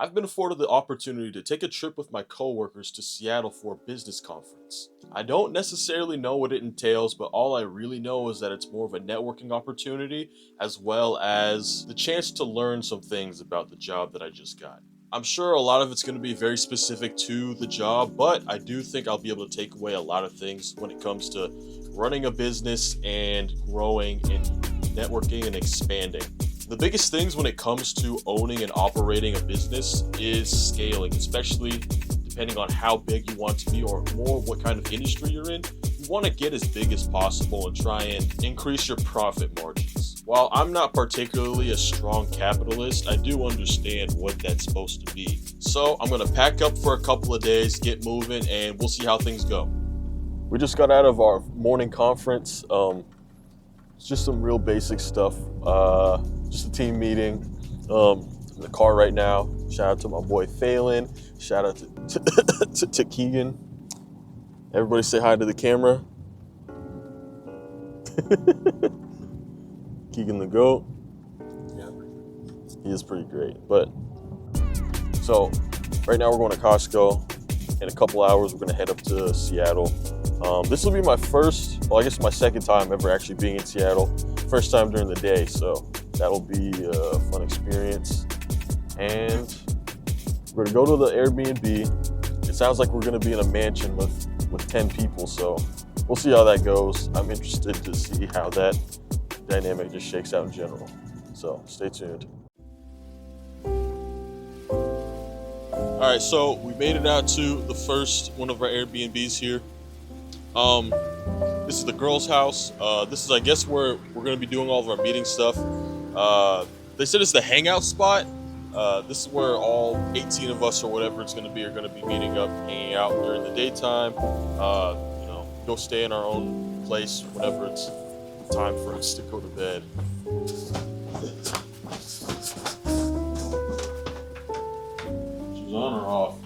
I've been afforded the opportunity to take a trip with my coworkers to Seattle for a business conference. I don't necessarily know what it entails, but all I really know is that it's more of a networking opportunity as well as the chance to learn some things about the job that I just got. I'm sure a lot of it's going to be very specific to the job, but I do think I'll be able to take away a lot of things when it comes to running a business and growing and networking and expanding. The biggest things when it comes to owning and operating a business is scaling, especially depending on how big you want to be or more what kind of industry you're in. You want to get as big as possible and try and increase your profit margins. While I'm not particularly a strong capitalist, I do understand what that's supposed to be. So I'm going to pack up for a couple of days, get moving, and we'll see how things go. We just got out of our morning conference. It's just some real basic stuff. Just a team meeting. In the car right now. Shout out to my boy Phelan. Shout out to Keegan. Everybody say hi to the camera. Keegan the GOAT. Yeah. He is pretty great. But so right now we're going to Costco. In a couple hours, we're going to head up to Seattle. This will be my my second time ever actually being in Seattle. First time during the day, so that'll be a fun experience. And we're gonna go to the Airbnb. It sounds like we're gonna be in a mansion with 10 people, so we'll see how that goes. I'm interested to see how that dynamic just shakes out in general. So stay tuned. All right, so we made it out to the first one of our Airbnbs here. This is the girls' house. This is, I guess, where we're gonna be doing all of our meeting stuff. They said it's the hangout spot. This is where all 18 of us or whatever it's gonna be are gonna be meeting up, hanging out during the daytime. Go stay in our own place whenever it's time for us to go to bed. Shoes on or off?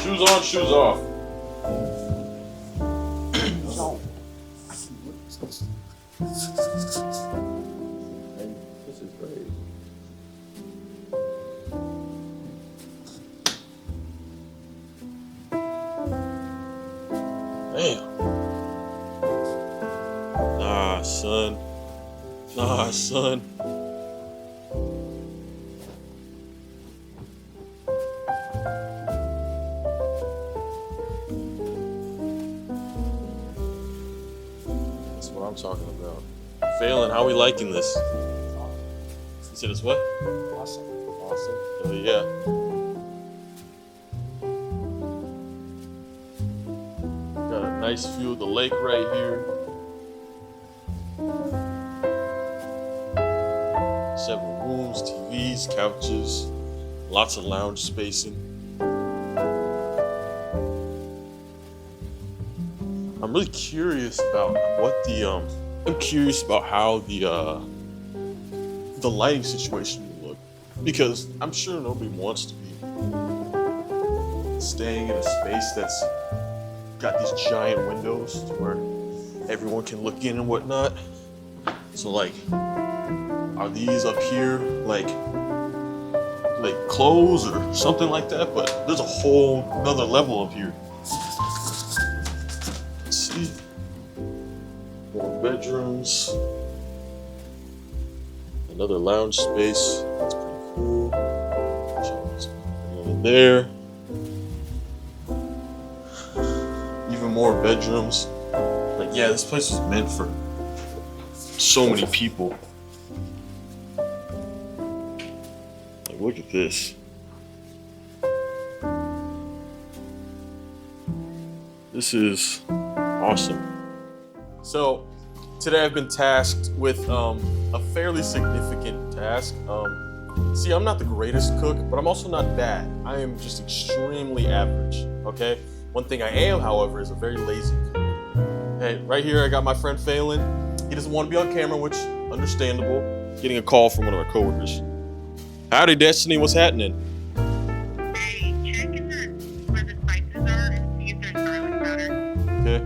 Shoes on, shoes off. This is great. Damn. Nah, son. That's what I'm talking about. Phelan, how are we liking this? You said it's what? Awesome. Oh, yeah. Got a nice view of the lake right here. Several rooms, TVs, couches, lots of lounge spacing. I'm really curious about how the lighting situation will look, because I'm sure nobody wants to be staying in a space that's got these giant windows to where everyone can look in and whatnot. So like, are these up here like clothes or something like that? But there's a whole another level up here. Let's see. More bedrooms. Another lounge space. That's pretty cool. In there. Even more bedrooms. Like, yeah, this place was meant for so many people. Like, look at this. This is awesome. So, today I've been tasked with a fairly significant task. See, I'm not the greatest cook, but I'm also not bad. I am just extremely average, okay? One thing I am, however, is a very lazy cook. Hey, right here I got my friend Phelan. He doesn't want to be on camera, which, understandable. Getting a call from one of our coworkers. Howdy, Destiny, what's happening? Hey, check where the spices are and see if there's garlic powder. Okay.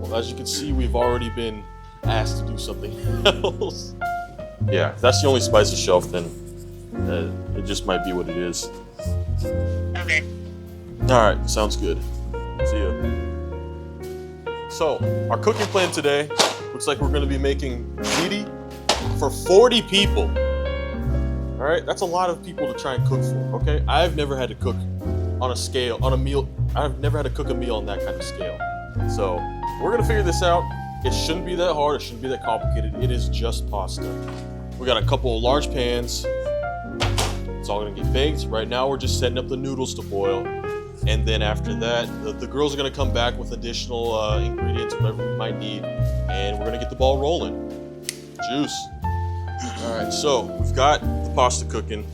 Well, as you can see, we've already been asked to do something else. Yeah, if that's the only spices shelf, then It just might be what it is. Okay. All right, sounds good. See ya. So, our cooking plan today looks like we're gonna be making ziti for 40 people. All right, that's a lot of people to try and cook for, okay? I've never had to cook on a scale, on a meal. I've never had to cook a meal on that kind of scale. So, we're gonna figure this out. It shouldn't be that hard, it shouldn't be that complicated. It is just pasta. We got a couple of large pans. It's all gonna get baked. Right now, we're just setting up the noodles to boil. And then after that, the girls are gonna come back with additional ingredients, whatever we might need, and we're gonna get the ball rolling. Juice. All right, so we've got the pasta cooking.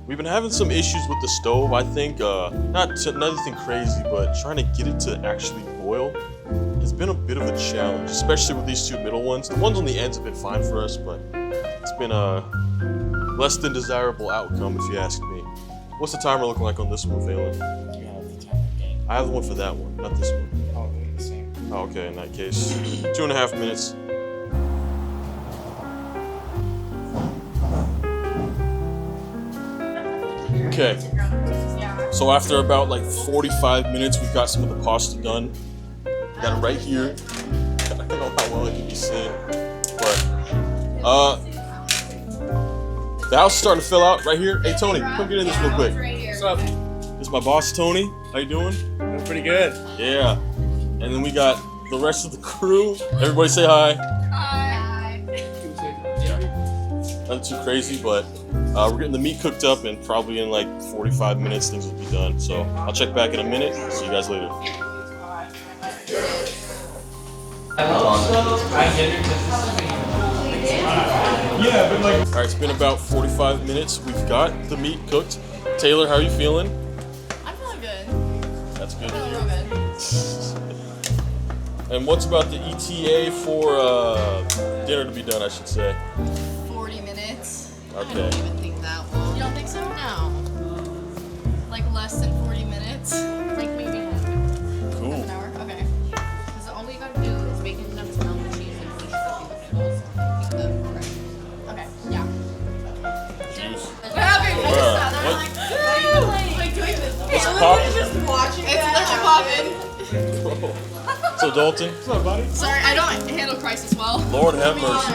We've been having some issues with the stove. I think not nothing crazy, but trying to get it to actually boil has been a bit of a challenge, especially with these two middle ones. The ones on the ends have been fine for us, but it's been a less than desirable outcome, if you ask me. What's the timer looking like on this one, Phelan? I have the one for that one, not this one. Probably the same. Oh, okay, in that case, 2.5 minutes. Okay, so after about like 45 minutes, we've got some of the pasta done. We got it right here. I don't know how well it can be seen, but the house is starting to fill out right here. Hey Tony, come get in this real quick. What's up? This is my boss, Tony. How you doing? Doing pretty good. Yeah. And then we got the rest of the crew. Everybody say hi. Hi. Nothing too crazy, but we're getting the meat cooked up, and probably in like 45 minutes things will be done. So I'll check back in a minute. See you guys later. Yeah, but like. All right, it's been about 45 minutes. We've got the meat cooked. Taylor, how are you feeling? I'm feeling good. That's good. I'm feeling real good. And what's about the ETA for dinner to be done, I should say? 40 minutes. I Okay. don't even think that long. You don't think so? No. Like less than 40 minutes? Like maybe half Cool. an hour? Okay. Because all we gotta do is make it enough to melt the cheese and finish cooking the noodles. Okay, yeah. Juice. What happened? What's poppin'? It's literally popping. So Dalton, What's up, buddy? Sorry, I don't handle crisis well. Lord have mercy.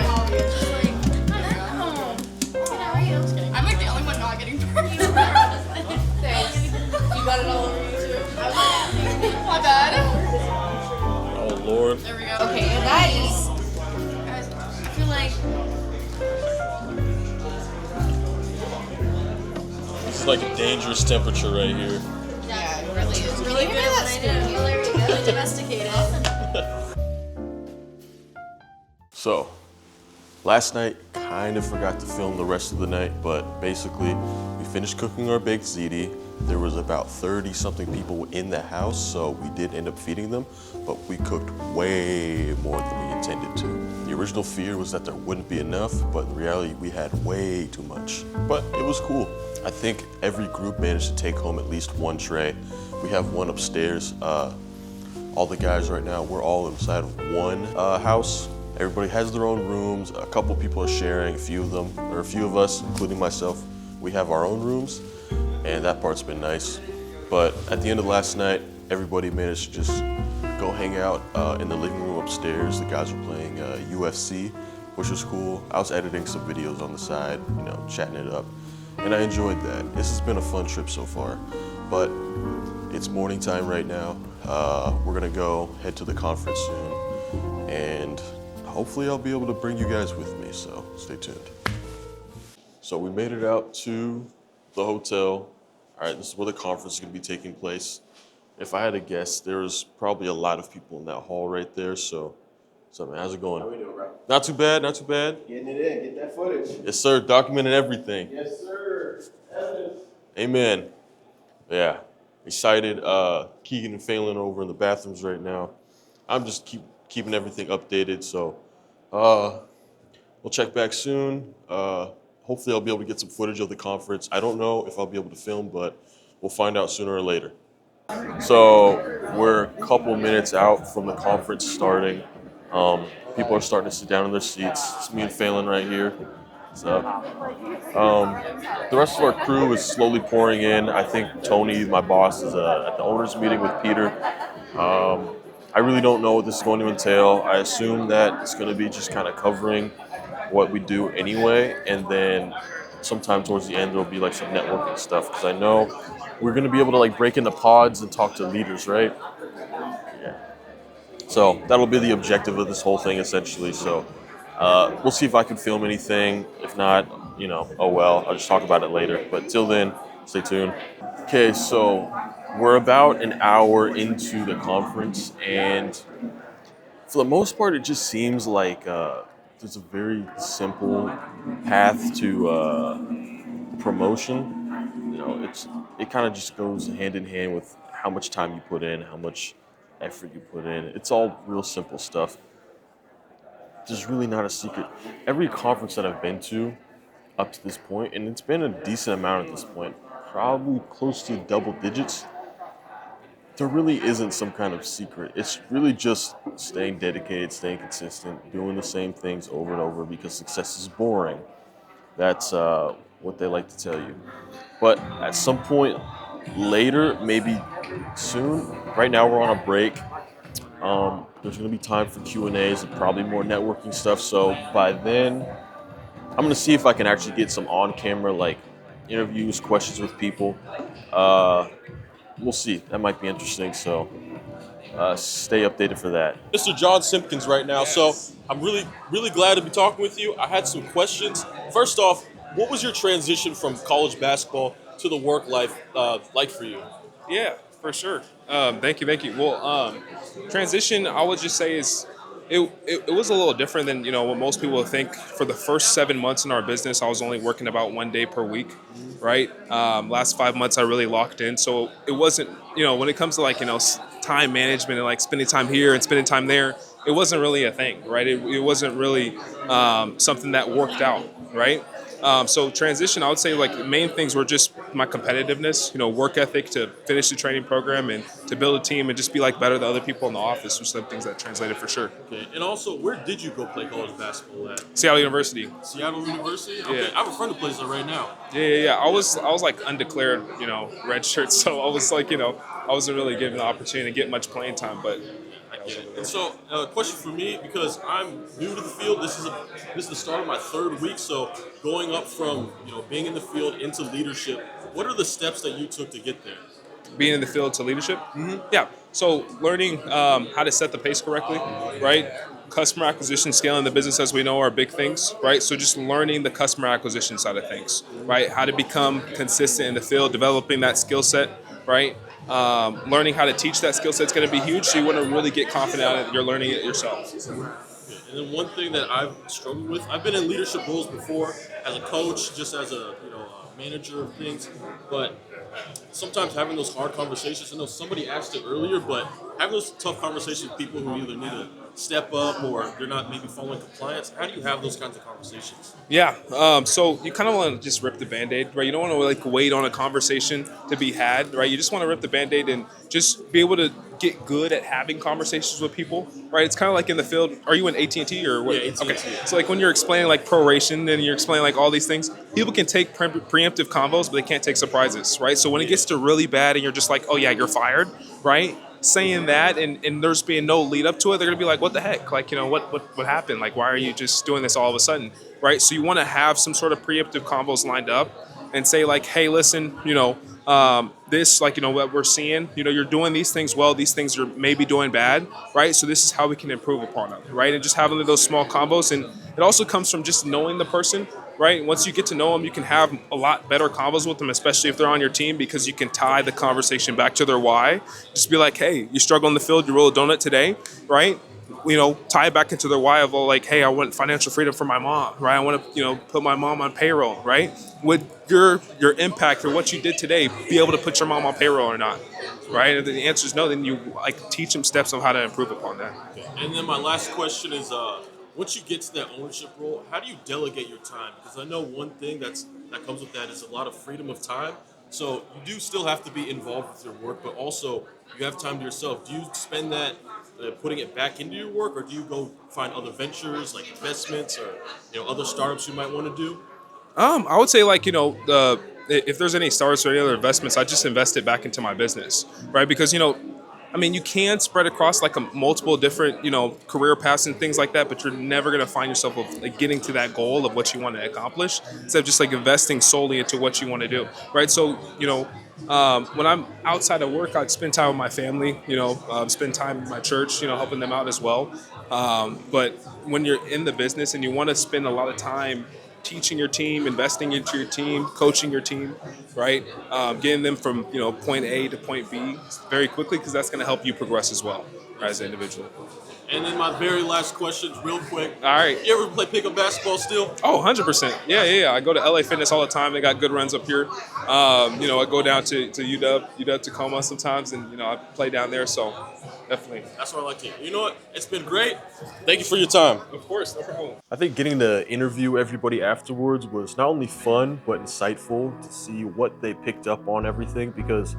I'm like the only one not getting burned. Thanks. You got it all over you too. My bad. Oh Lord. There we go. Okay, guys. Guys, I feel like This is like a dangerous temperature right here. yeah, it really is. Really good at spoon. Really domesticated. So, last night, kind of forgot to film the rest of the night, but basically, we finished cooking our baked ziti. There was about 30-something people in the house, so we did end up feeding them, but we cooked way more than we intended to. The original fear was that there wouldn't be enough, but in reality, we had way too much. But it was cool. I think every group managed to take home at least one tray. We have one upstairs. All the guys right now, we're all inside of one house. Everybody has their own rooms. A couple people are sharing, a few of them, or a few of us, including myself, we have our own rooms, and that part's been nice. But at the end of last night, everybody managed to just go hang out in the living room upstairs. The guys were playing UFC, which was cool. I was editing some videos on the side, you know, chatting it up, and I enjoyed that. This has been a fun trip so far, but it's morning time right now. We're gonna go head to the conference soon, and hopefully I'll be able to bring you guys with me, so stay tuned. So we made it out to the hotel. All right, this is where the conference is gonna be taking place. If I had to guess, there's probably a lot of people in that hall right there, so what's up, man? How's it going? How we doing, bro? Not too bad, not too bad. Getting it in, get that footage. Yes, sir, documenting everything. Yes, sir. Evidence. Amen. Yeah, excited. Keegan and Phelan are over in the bathrooms right now. I'm just keeping everything updated, so we'll check back soon. Hopefully I'll be able to get some footage of the conference. I don't know if I'll be able to film, but we'll find out sooner or later. So we're a couple minutes out from the conference starting. People are starting to sit down in their seats. It's me and Phelan right here. What's up? The rest of our crew is slowly pouring in. I think Tony, my boss, is at the owners' meeting with Peter. I really don't know what this is going to entail. I assume that it's going to be just kind of covering what we do anyway, and then sometime towards the end there'll be like some networking stuff because I know we're going to be able to like break into pods and talk to leaders, right? Yeah. So that'll be the objective of this whole thing essentially. So we'll see if I can film anything. If not, oh well. I'll just talk about it later. But till then, stay tuned. Okay, so we're about an hour into the conference, and for the most part, it just seems like there's a very simple path to promotion. It kind of just goes hand in hand with how much time you put in, how much effort you put in. It's all real simple stuff. There's really not a secret. Every conference that I've been to up to this point, and it's been a decent amount at this point, probably close to double digits, there really isn't some kind of secret. It's really just staying dedicated, staying consistent, doing the same things over and over because success is boring. That's what they like to tell you. But at some point later, maybe soon, right now we're on a break. There's going to be time for Q&As and probably more networking stuff. So by then, I'm going to see if I can actually get some on-camera like interviews, questions with people. We'll see. That might be interesting. So stay updated for that. Mr. John Simpkins right now. So I'm really, really glad to be talking with you. I had some questions. First off, what was your transition from college basketball to the work life like for you? Yeah, for sure. Thank you. Well, transition, I would just say is it was a little different than what most people would think. For the first 7 months in our business, I was only working about 1 day per week, right? Last 5 months, I really locked in. So it wasn't when it comes to like time management and like spending time here and spending time there, it wasn't really a thing, right? It wasn't really something that worked out, right? So transition, I would say like the main things were just my competitiveness, work ethic to finish the training program and to build a team and just be like better than other people in the office were some things that translated for sure. Okay. And also, where did you go play college basketball at? Seattle University. Seattle University? Okay. Yeah. I have a friend who plays there right now. Yeah. I was like undeclared, red shirt. So I was like, I wasn't really given the opportunity to get much playing time, but And so, question for me, because I'm new to the field. This is the start of my 3rd week. So, going up from being in the field into leadership, what are the steps that you took to get there? being in the field to leadership. Yeah. So learning how to set the pace correctly, right? Customer acquisition, scaling the business as we know are big things, right? So just learning the customer acquisition side of things, right? How to become consistent in the field, developing that skill set, right? Learning how to teach that skill set is going to be huge. So you want to really get confident at it. You're learning it yourself. And then one thing that I've struggled with, I've been in leadership roles before as a coach, just as a manager of things, but sometimes having those hard conversations. I know somebody asked it earlier, but having those tough conversations with people who either need to step up or they're not maybe following compliance. How do you have those kinds of conversations? Yeah. So you kind of want to just rip the Band-Aid, right? You don't want to like wait on a conversation to be had, right? You just want to rip the Band-Aid and just be able to get good at having conversations with people, right? It's kind of like in the field. Are you in AT&T or what? Yeah, AT&T. Okay. So like when you're explaining like proration and you're explaining like all these things, people can take preemptive convos, but they can't take surprises, right? So when it gets to really bad and you're just like, oh yeah, you're fired, right? Saying that and there's being no lead up to it, they're gonna be like, what the heck? Like, what happened? Like, why are you just doing this all of a sudden, right? So you want to have some sort of preemptive combos lined up and say like, hey, listen, this, like, what we're seeing, you're doing these things well, these things you're maybe doing bad, right? So this is how we can improve upon them, right? And just having those small combos, and it also comes from just knowing the person, right? Once you get to know them, you can have a lot better combos with them, especially if they're on your team, because you can tie the conversation back to their why. Just be like, hey, you struggle in the field, you roll a donut today, right? Tie it back into their why of like, hey, I want financial freedom for my mom, right? I want to, put my mom on payroll, right? Would your impact or what you did today be able to put your mom on payroll or not, right? And the answer is no. Then you like teach them steps on how to improve upon that. Okay. And then my last question is, once you get to that ownership role, how do you delegate your time? Because I know one thing that comes with that is a lot of freedom of time. So you do still have to be involved with your work, but also you have time to yourself. Do you spend that putting it back into your work, or do you go find other ventures like investments or other startups you might want to do? I would say like if there's any startups or any other investments, I just invest it back into my business, right? Because I mean, you can spread across like a multiple different career paths and things like that, but you're never gonna find yourself like getting to that goal of what you want to accomplish instead of just like investing solely into what you want to do, right? So when I'm outside of work, I'd spend time with my family, spend time in my church, helping them out as well. But when you're in the business and you want to spend a lot of time teaching your team, investing into your team, coaching your team, right? Getting them from point A to point B very quickly, because that's going to help you progress as well as an individual. And then my very last question, real quick. All right. You ever play pickup basketball still? Oh, 100%. Yeah. I go to LA Fitness all the time. They got good runs up here. I go down to UW Tacoma sometimes, and I play down there. So definitely. That's what I like to hear. You know what? It's been great. Thank you for your time. Of course, no problem. I think getting to interview everybody afterwards was not only fun, but insightful to see what they picked up on everything, because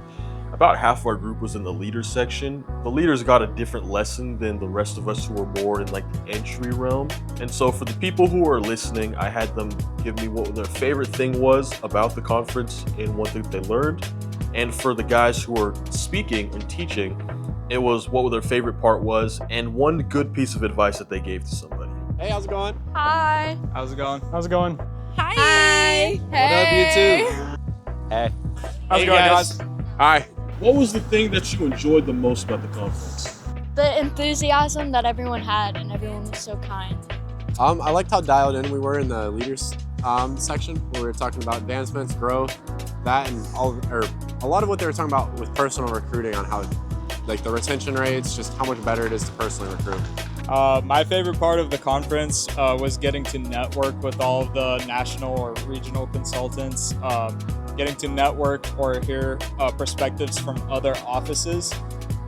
about half of our group was in the leaders section. The leaders got a different lesson than the rest of us who were more in like the entry realm. And so for the people who are listening, I had them give me what their favorite thing was about the conference and one thing they learned. And for the guys who were speaking and teaching, it was what their favorite part was and one good piece of advice that they gave to somebody. Hey, how's it going? Hi. How's it going? How's it going? Hi. Hey. What up, you two? Hey. How's it going, guys? Hi. What was the thing that you enjoyed the most about the conference? The enthusiasm that everyone had, and everyone was so kind. I liked how dialed in we were in the leaders section, where we were talking about advancements, growth, that, and a lot of what they were talking about with personal recruiting, on how like the retention rates, just how much better it is to personally recruit. My favorite part of the conference was getting to network with all of the national or regional consultants, getting to network or hear perspectives from other offices,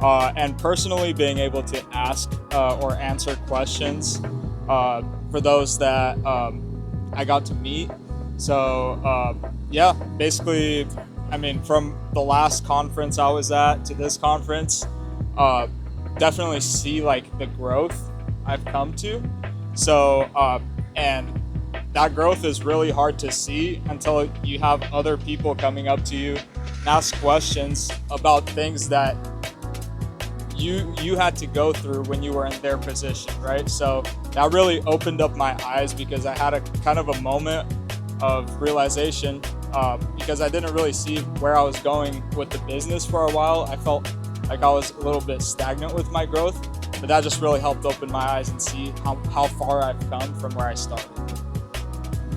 and personally being able to ask or answer questions for those that I got to meet. So yeah, basically, I mean, from the last conference I was at to this conference, definitely see like the growth I've come to. So, and that growth is really hard to see until you have other people coming up to you and ask questions about things that you had to go through when you were in their position, right? So that really opened up my eyes, because I had a kind of a moment of realization, because I didn't really see where I was going with the business for a while. I felt like I was a little bit stagnant with my growth, but that just really helped open my eyes and see how far I've come from where I started.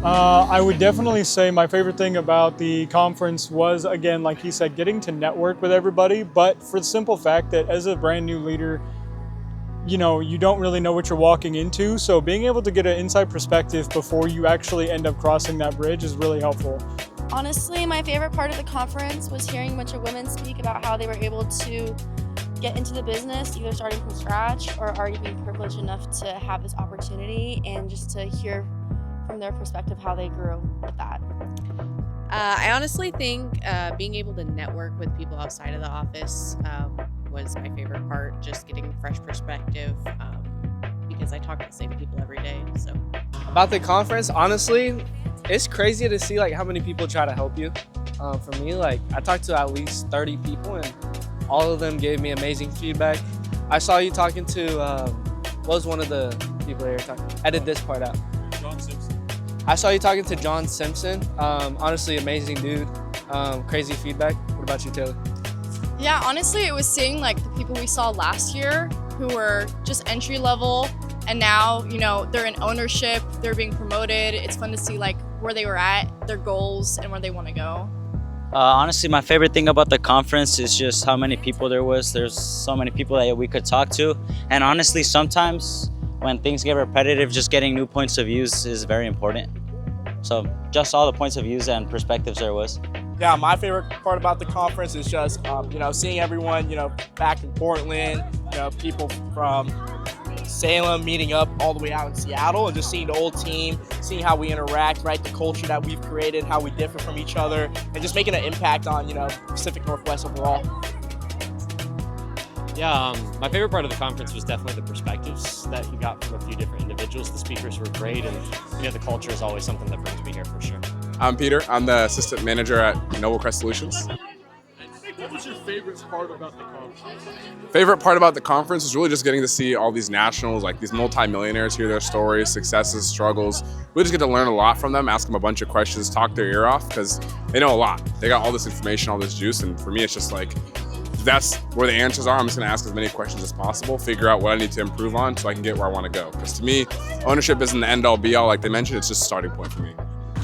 I would definitely say my favorite thing about the conference was, again, like he said, getting to network with everybody, but for the simple fact that as a brand new leader, you don't really know what you're walking into. So being able to get an inside perspective before you actually end up crossing that bridge is really helpful. Honestly, my favorite part of the conference was hearing a bunch of women speak about how they were able to get into the business, either starting from scratch or already being privileged enough to have this opportunity, and just to hear from their perspective how they grew with that. I honestly think being able to network with people outside of the office was my favorite part, just getting fresh perspective, because I talk to the same people every day. So about the conference, honestly, it's crazy to see like how many people try to help you. For me, like I talked to at least 30 people, and all of them gave me amazing feedback. I saw you talking to what was one of the people that you were talking? Edit this part out. John Simpson. I saw you talking to John Simpson. Honestly, amazing dude. Crazy feedback. What about you, Taylor? Yeah, honestly, it was seeing like the people we saw last year who were just entry level, and now, they're in ownership, they're being promoted. It's fun to see like where they were at, their goals, and where they want to go. Honestly, my favorite thing about the conference is just how many people there was. There's so many people that we could talk to. And honestly, sometimes when things get repetitive, just getting new points of views is very important. So just all the points of views and perspectives there was. Yeah, my favorite part about the conference is just, seeing everyone, back in Portland, people from Salem meeting up all the way out in Seattle, and just seeing the old team, seeing how we interact, right? The culture that we've created, how we differ from each other, and just making an impact on, Pacific Northwest overall. Yeah, my favorite part of the conference was definitely the perspectives that you got from a few different individuals. The speakers were great, and the culture is always something that brings me here for sure. I'm Peter. I'm the assistant manager at Noble Crest Solutions. What was your favorite part about the conference? Favorite part about the conference was really just getting to see all these nationals, like these multi-millionaires, hear their stories, successes, struggles. We just get to learn a lot from them, ask them a bunch of questions, talk their ear off, because they know a lot. They got all this information, all this juice, and for me, it's just like, that's where the answers are. I'm just gonna ask as many questions as possible, figure out what I need to improve on so I can get where I wanna go. Because to me, ownership isn't the end all be all, like they mentioned, it's just a starting point for me.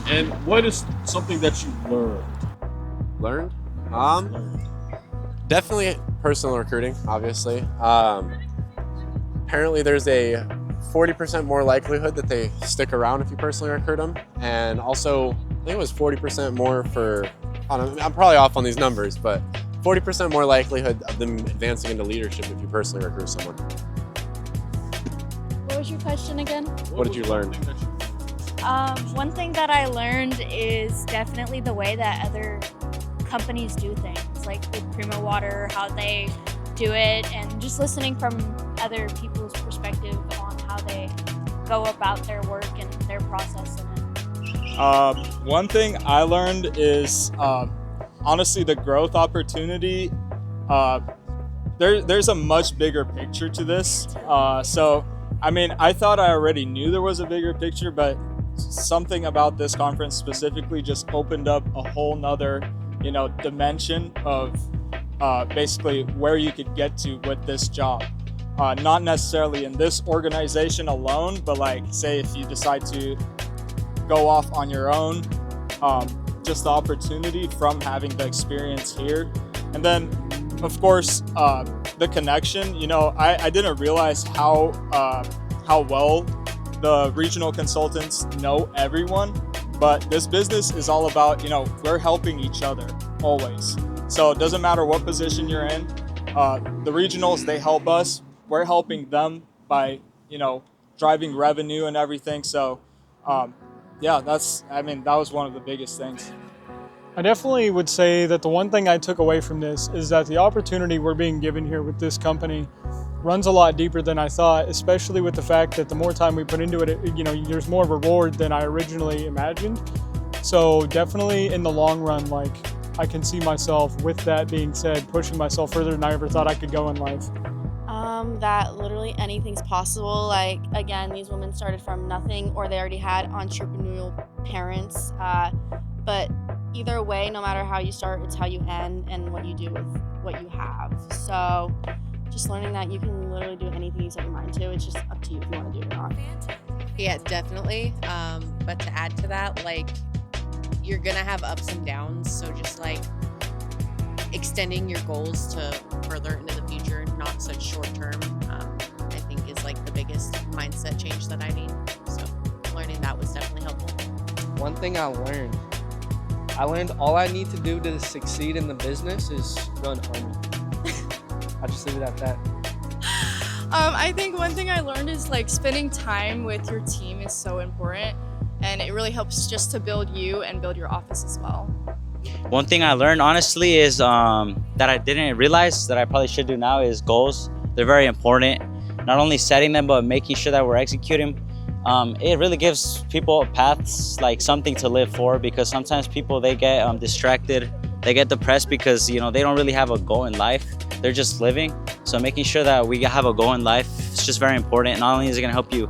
And what is something that you learned? Definitely personal recruiting, obviously. Apparently there's a 40% more likelihood that they stick around if you personally recruit them. And also, I think it was 40% more for, I'm probably off on these numbers, but 40% more likelihood of them advancing into leadership if you personally recruit someone. What was your question again? What did you learn? One thing that I learned is definitely the way that other companies do things, like with Primo Water, how they do it, and just listening from other people's perspective on how they go about their work and their process in it. One thing I learned is honestly the growth opportunity. There's a much bigger picture to this. So, I mean, I thought I already knew there was a bigger picture, but something about this conference specifically just opened up a whole nother, dimension of basically where you could get to with this job. Not necessarily in this organization alone, but like, say if you decide to go off on your own, just the opportunity from having the experience here. And then, of course, the connection. I didn't realize how well the regional consultants know everyone, but this business is all about, we're helping each other always. So it doesn't matter what position you're in. The regionals, they help us. We're helping them by, driving revenue and everything. So, yeah, that was one of the biggest things. I definitely would say that the one thing I took away from this is that the opportunity we're being given here with this company runs a lot deeper than I thought, especially with the fact that the more time we put into it, there's more reward than I originally imagined. So definitely in the long run, I can see myself, with that being said, pushing myself further than I ever thought I could go in life. That literally anything's possible. Like, again, these women started from nothing, or they already had entrepreneurial parents. But either way, no matter how you start, it's how you end and what you do with what you have. So just learning that you can literally do anything you set your mind to. It's just up to you if you want to do it or not. Yeah, definitely. But to add to that, you're gonna have ups and downs. So just extending your goals to further into the future, not such short term, I think is the biggest mindset change that I need. So learning that was definitely helpful. One thing I learned all I need to do to succeed in the business is run Army. I'll just leave it at that. I think one thing I learned is spending time with your team is so important, and it really helps just to build you and build your office as well. One thing I learned, honestly, is that I didn't realize that I probably should do now is goals. They're very important. Not only setting them, but making sure that we're executing. It really gives people paths, something to live for, because sometimes people, they get distracted. They get depressed because, they don't really have a goal in life. They're just living. So making sure that we have a goal in life is just very important. Not only is it going to help you,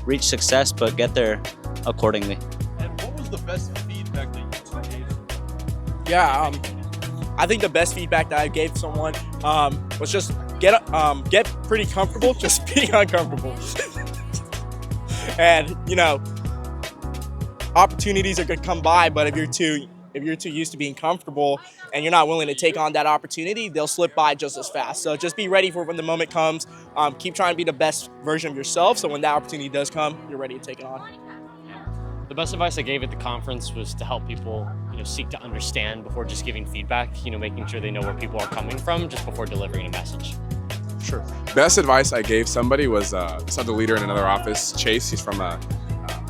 reach success, but get there accordingly. And what was the best feedback that you gave? Yeah, I think the best feedback that I gave someone was just get pretty comfortable, just being uncomfortable. And opportunities are gonna come by, but if you're too used to being comfortable and you're not willing to take on that opportunity, they'll slip by just as fast. So just be ready for when the moment comes. Keep trying to be the best version of yourself, so when that opportunity does come, you're ready to take it on. The best advice I gave at the conference was to help people, seek to understand before just giving feedback, making sure they know where people are coming from just before delivering a message. Sure. Best advice I gave somebody was this other leader in another office, Chase. He's from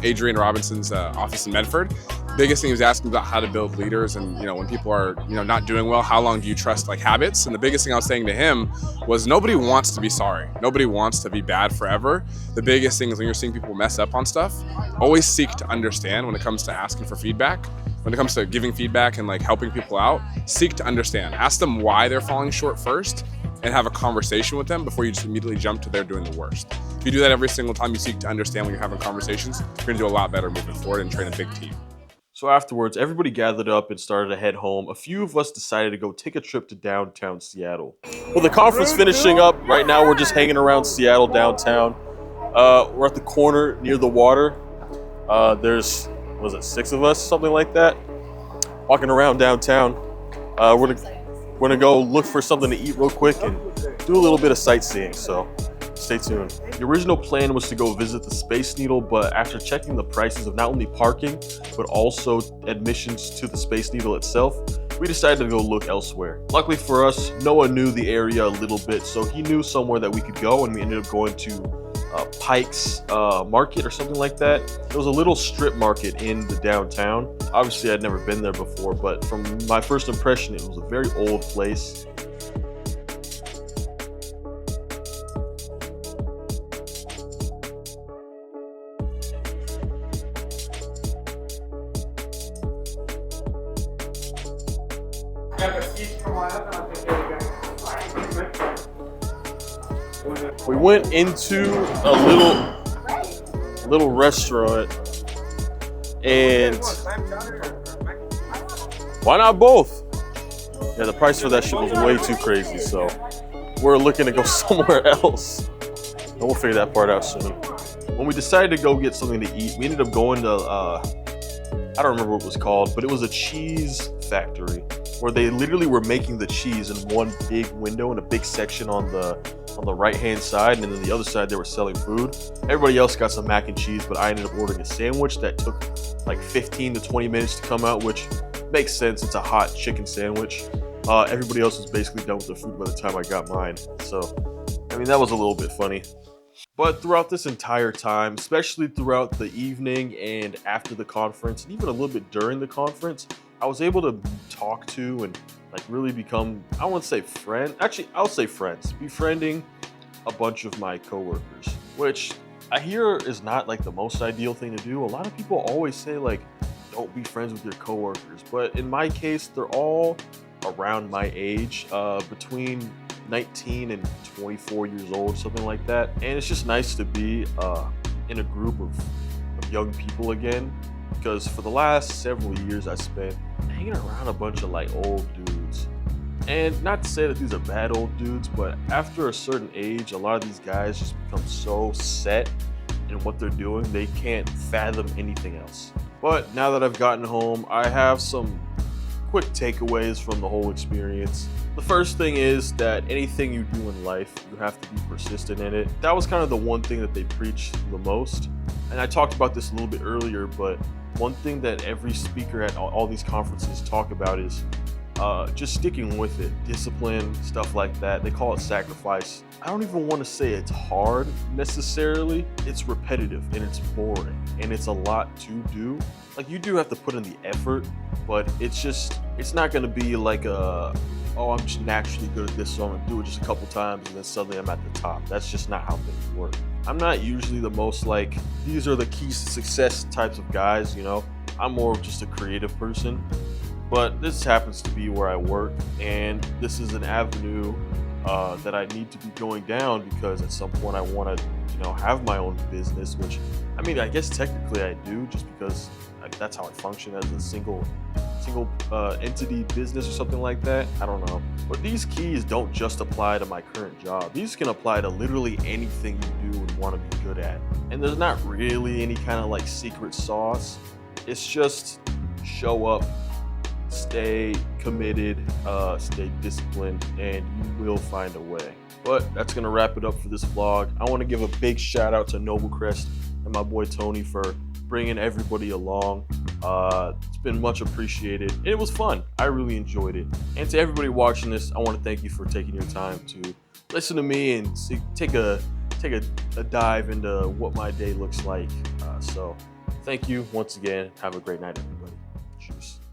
Adrian Robinson's office in Medford. Biggest thing he was asking about how to build leaders, and when people are not doing well, how long do you trust like habits? And the biggest thing I was saying to him was nobody wants to be sorry. Nobody wants to be bad forever. The biggest thing is when you're seeing people mess up on stuff, always seek to understand when it comes to asking for feedback. When it comes to giving feedback and like helping people out, seek to understand. Ask them why they're falling short first and have a conversation with them before you just immediately jump to they're doing the worst. If you do that every single time you seek to understand when you're having conversations, you're gonna do a lot better moving forward and train a big team. So afterwards, everybody gathered up and started to head home. A few of us decided to go take a trip to downtown Seattle. With the conference finishing up, right now we're just hanging around Seattle downtown. We're at the corner near the water. There's, was it 6 of us, something like that, walking around downtown. We're gonna go look for something to eat real quick and do a little bit of sightseeing, so stay tuned. The original plan was to go visit the Space Needle, but after checking the prices of not only parking, but also admissions to the Space Needle itself, we decided to go look elsewhere. Luckily for us, Noah knew the area a little bit, so he knew somewhere that we could go, and we ended up going to Pike's Market or something like that. It was a little strip market in the downtown. Obviously, I'd never been there before, but from my first impression, it was a very old place. We went into a little restaurant, and why not both? Yeah, the price for that shit was way too crazy, so we're looking to go somewhere else, and we'll figure that part out soon. When we decided to go get something to eat, we ended up going to I don't remember what it was called, but it was a cheese factory where they literally were making the cheese in one big window in a big section on the right hand side, and then the other side they were selling food. Everybody else got some mac and cheese, but I ended up ordering a sandwich that took like 15 to 20 minutes to come out, which makes sense. It's a hot chicken sandwich. Everybody else was basically done with the food by the time I got mine. So, I mean, that was a little bit funny. But throughout this entire time, especially throughout the evening and after the conference, and even a little bit during the conference, I was able to talk to and like really become, I won't say friend, actually I'll say friends, befriending a bunch of my coworkers, which I hear is not like the most ideal thing to do. A lot of people always say like, don't be friends with your coworkers, but in my case, they're all around my age, between 19 and 24 years old, something like that. And it's just nice to be in a group of young people again, because for the last several years I spent hanging around a bunch of like old dudes. And not to say that these are bad old dudes, but after a certain age, a lot of these guys just become so set in what they're doing, they can't fathom anything else. But now that I've gotten home, I have some quick takeaways from the whole experience. The first thing is that anything you do in life, you have to be persistent in it. That was kind of the one thing that they preach the most. And I talked about this a little bit earlier, but one thing that every speaker at all these conferences talk about is just sticking with it. Discipline, stuff like that. They call it sacrifice. I don't even want to say it's hard necessarily. It's repetitive and it's boring and it's a lot to do. Like, you do have to put in the effort, but it's not going to be like oh, I'm just naturally good at this, so I'm going to do it just a couple times and then suddenly I'm at the top. That's just not how things work. I'm not usually the most like, these are the keys to success types of guys, you know? I'm more of just a creative person. But this happens to be where I work, and this is an avenue that I need to be going down, because at some point I want to, have my own business, which, I mean, I guess technically I do, just because that's how I function as a single entity business or something like that. I don't know. But these keys don't just apply to my current job. These can apply to literally anything you do and want to be good at. And there's not really any kind of like secret sauce. It's just show up, stay committed, stay disciplined, and you will find a way. But that's gonna wrap it up for this vlog. I want to give a big shout out to Noblecrest and my boy Tony for bringing everybody along. It's been much appreciated, and it was fun. I really enjoyed it. And to everybody watching this, I want to thank you for taking your time to listen to me and take a dive into what my day looks like. So thank you once again. Have a great night, everybody. managers.